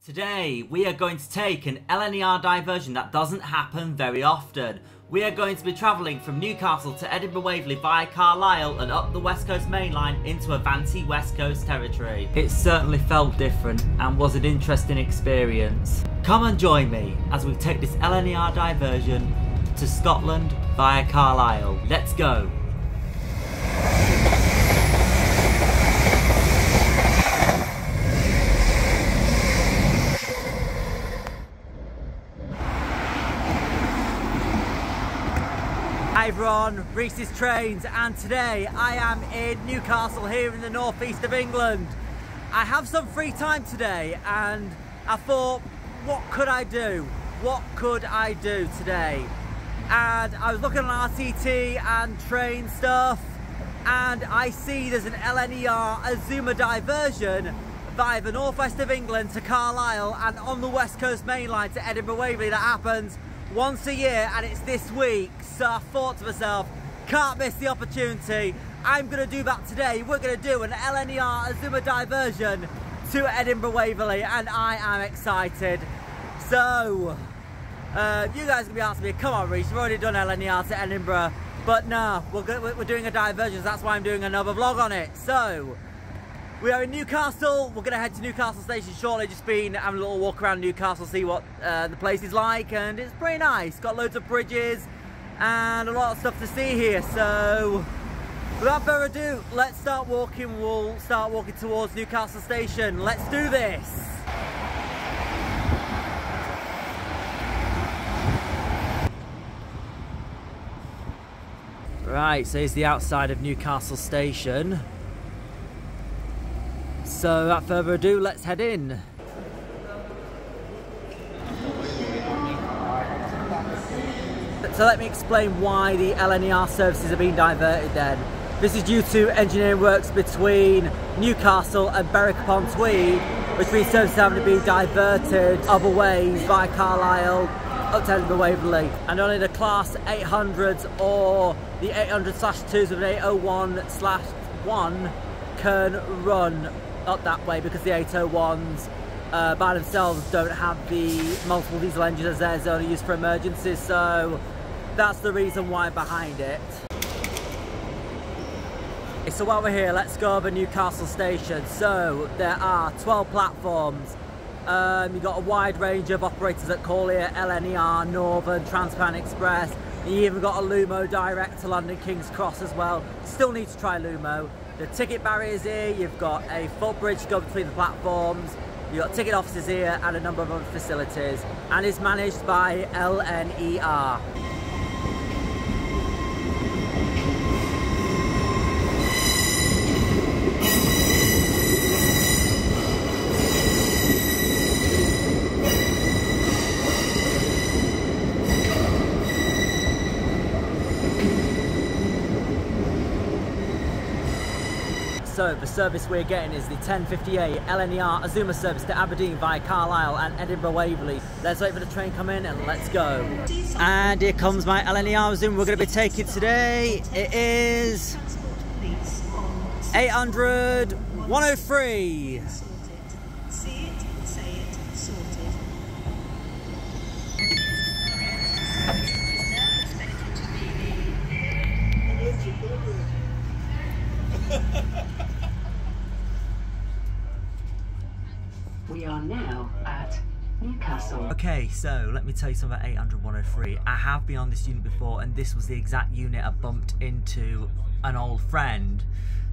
Today we are going to take an LNER diversion that doesn't happen very often. We are going to be travelling from Newcastle to Edinburgh Waverley via Carlisle and up the West Coast Mainline into Avanti West Coast territory. It certainly felt different and was an interesting experience. Come and join me as we take this LNER diversion to Scotland via Carlisle. Let's go! Hi everyone, Reese's Trains, and today I am in Newcastle here in the northeast of England. I have some free time today and I thought, what could I do? What could I do today? And I was looking at RTT and train stuff and I see there's an LNER Azuma diversion via the northwest of England to Carlisle and on the West Coast Mainline to Edinburgh Waverley that happens once a year, and it's this week. So I thought to myself, can't miss the opportunity. I'm going to do that today. We're going to do an LNER Azuma diversion to Edinburgh Waverley and I am excited. So you guys are going to be asking me, come on Reece, you've already done LNER to Edinburgh. But no, we're doing a diversion, so that's why I'm doing another vlog on it. So we are in Newcastle. We're going to head to Newcastle station shortly. Just been having a little walk around Newcastle, see what the place is like, and it's pretty nice. Got loads of bridges and a lot of stuff to see here. So without further ado, let's start walking. We'll start walking towards Newcastle station. Let's do this. Right, so here's the outside of Newcastle station. So without further ado, let's head in. So let me explain why the LNER services are being diverted then. This is due to engineering works between Newcastle and Berwick-upon-Tweed, which means services having to be diverted other ways via Carlisle up to Edinburgh Waverley. And only the class 800s or the 800/2s with an 801/1 can run up that way, because the 801s by themselves don't have the multiple diesel engines as theirs, only used for emergencies, so that's the reason why behind it. So while we're here, let's go over Newcastle station. So there are 12 platforms. You've got a wide range of operators that call here: LNER, Northern, Transpan Express. You even got a Lumo direct to London King's Cross as well. Still need to try Lumo. The ticket barriers here, you've got a footbridge to go between the platforms, you've got ticket offices here and a number of other facilities, and is managed by LNER. So the service we're getting is the 10:58 LNER Azuma service to Aberdeen via Carlisle and Edinburgh Waverley. Let's wait for the train to come in and let's go. And here comes my LNER Azuma we're going to be taking today. It is 800/103. We are now at Newcastle. Okay, so let me tell you something about 800/103. I have been on this unit before and this was the exact unit I bumped into an old friend.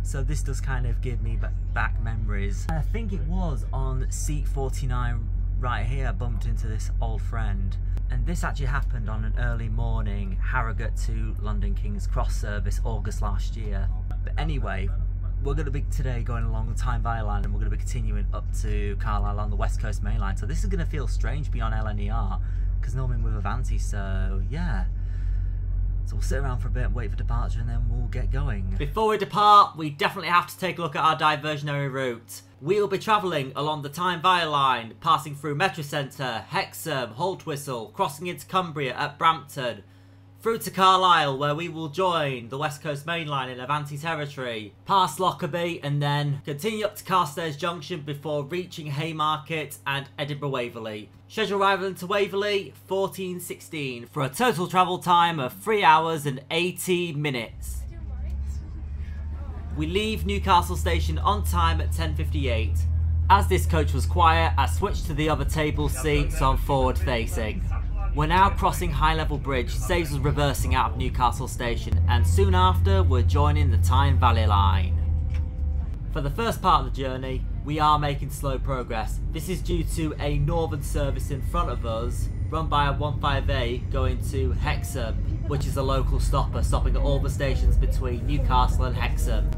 So this does kind of give me back memories. I think it was on seat 49 right here I bumped into this old friend. And this actually happened on an early morning Harrogate to London King's Cross service August last year. But anyway, we're going to be today going along the Tyne Valley Line and we're going to be continuing up to Carlisle on the West Coast Mainline. So this is going to feel strange beyond LNER because normally I'm with Avanti, so yeah. So we'll sit around for a bit and wait for departure and then we'll get going. Before we depart, we definitely have to take a look at our diversionary route. We'll be travelling along the Tyne Valley Line, passing through Metro Centre, Hexham, Holtwhistle, crossing into Cumbria at Brampton, through to Carlisle, where we will join the West Coast Mainline in Avanti territory, past Lockerbie, and then continue up to Carstairs Junction before reaching Haymarket and Edinburgh Waverley. Scheduled arrival into Waverley 14:16 for a total travel time of 3 hours and 80 minutes. We leave Newcastle station on time at 10:58. As this coach was quiet, I switched to the other table seat so I'm forward facing. We're now crossing High Level Bridge, saves us reversing out of Newcastle station, and soon after we're joining the Tyne Valley Line. For the first part of the journey, we are making slow progress. This is due to a northern service in front of us, run by a 15A going to Hexham, which is a local stopper, stopping at all the stations between Newcastle and Hexham.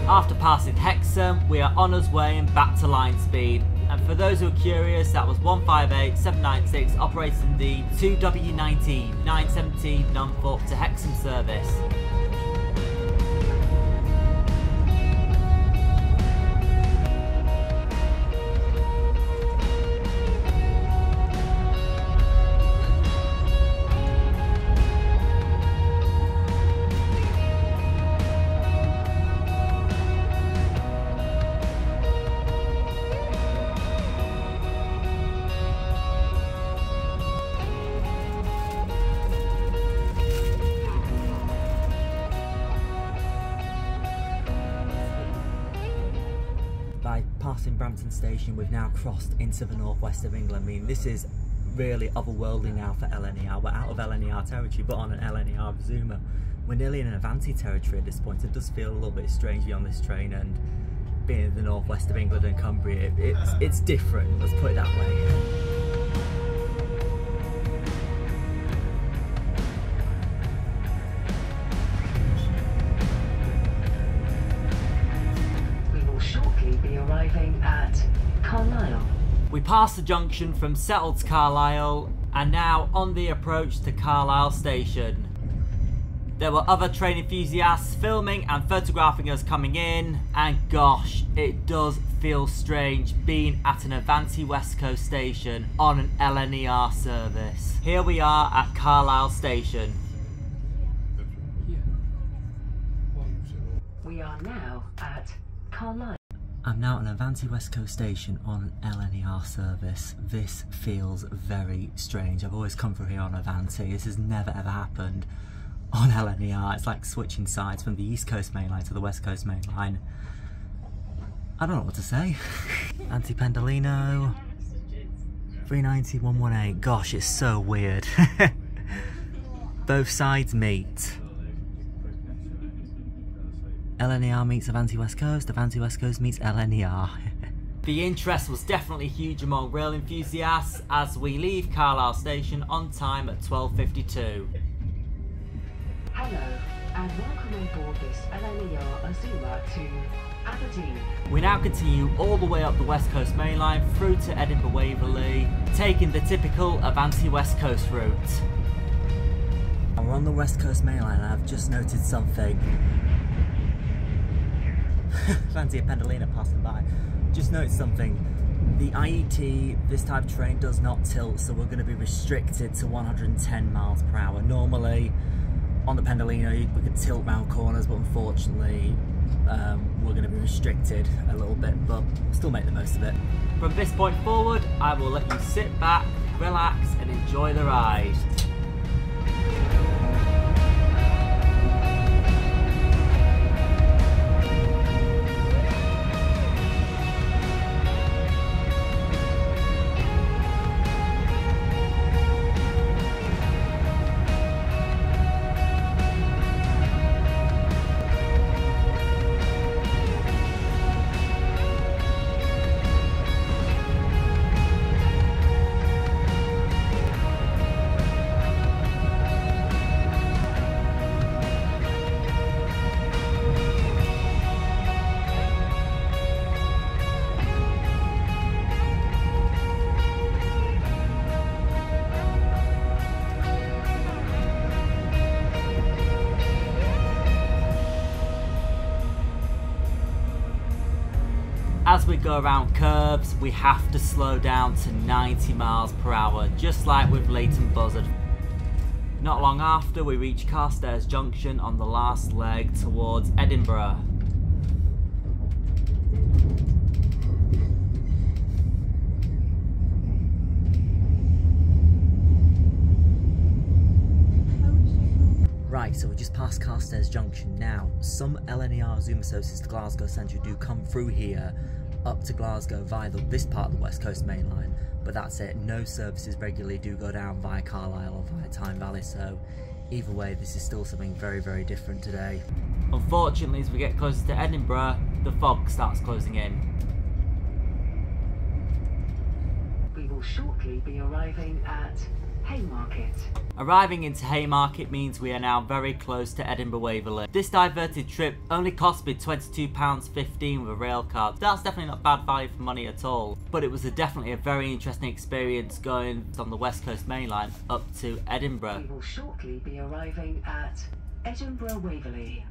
After passing Hexham, we are on our way and back to line speed. And for those who are curious, that was 158-796 operating the 2W19 917 Norfolk to Hexham service. By passing Brampton Station, we've now crossed into the northwest of England. I mean, this is really otherworldly now for LNER. We're out of LNER territory, but on an LNER of Azuma. We're nearly in an Avanti territory at this point. It does feel a little bit strange to be on this train, and being in the northwest of England and Cumbria, it's different, let's put it that way. Arriving at Carlisle. We passed the junction from Settle to Carlisle and now on the approach to Carlisle station. There were other train enthusiasts filming and photographing us coming in, and gosh, it does feel strange being at an Avanti West Coast station on an LNER service. Here we are at Carlisle station. We are now at Carlisle. I'm now at an Avanti West Coast station on an LNER service. This feels very strange. I've always come through here on Avanti. This has never ever happened on LNER. It's like switching sides from the East Coast Mainline to the West Coast Mainline. I don't know what to say. Anti-Pendolino, 390, 118. Gosh, it's so weird. Both sides meet. LNER meets Avanti West Coast meets LNER. The interest was definitely huge among rail enthusiasts as we leave Carlisle station on time at 12:52. Hello and welcome on board this LNER Azuma to Aberdeen. We now continue all the way up the West Coast Mainline through to Edinburgh Waverley, taking the typical Avanti West Coast route. We're on the West Coast Mainline and I've just noted something. Fancy a Pendolino passing by. Just note something. The IET, this type of train does not tilt, so we're going to be restricted to 110 miles per hour. Normally, on the Pendolino, we could tilt round corners, but unfortunately, we're going to be restricted a little bit, but still make the most of it. From this point forward, I will let you sit back, relax, and enjoy the ride. as we go around curves, we have to slow down to 90 miles per hour, just like with Leighton Buzzard. Not long after, we reach Carstairs Junction on the last leg towards Edinburgh. Right, so we just passed Carstairs Junction now. Some LNER Azuma services to Glasgow Central do come through here up to Glasgow via this part of the West Coast Mainline, but that's it. No services regularly do go down via Carlisle or via Tyne Valley, so either way this is still something very, very different today. Unfortunately, as we get closer to Edinburgh, the fog starts closing in. We will shortly be arriving at Haymarket. Arriving into Haymarket means we are now very close to Edinburgh Waverley. This diverted trip only cost me £22.15 with a rail card. That's definitely not bad value for money at all, but it was definitely a very interesting experience going on the West Coast Mainline up to Edinburgh. We will shortly be arriving at Edinburgh Waverley.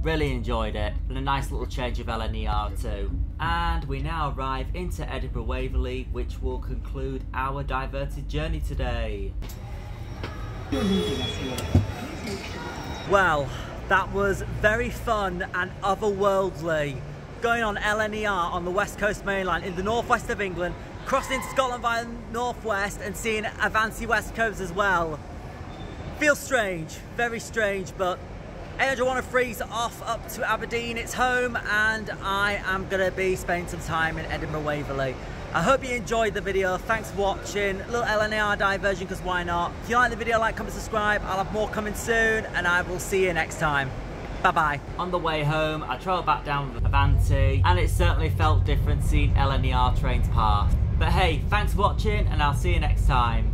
Really enjoyed it, and a nice little change of LNER too. And we now arrive into Edinburgh Waverley, which will conclude our diverted journey today. Well, that was very fun and otherworldly. Going on LNER on the West Coast Mainline in the northwest of England, crossing into Scotland via the northwest and seeing Avanti West Coast as well. Feels strange, very strange, but A103's off up to Aberdeen, it's home, and I am going to be spending some time in Edinburgh Waverley. I hope you enjoyed the video. Thanks for watching. A little LNER diversion, because why not? If you like the video, like, comment, subscribe. I'll have more coming soon, and I will see you next time. Bye-bye. On the way home, I travelled back down with Avanti, and it certainly felt different seeing LNER trains pass. But hey, thanks for watching, and I'll see you next time.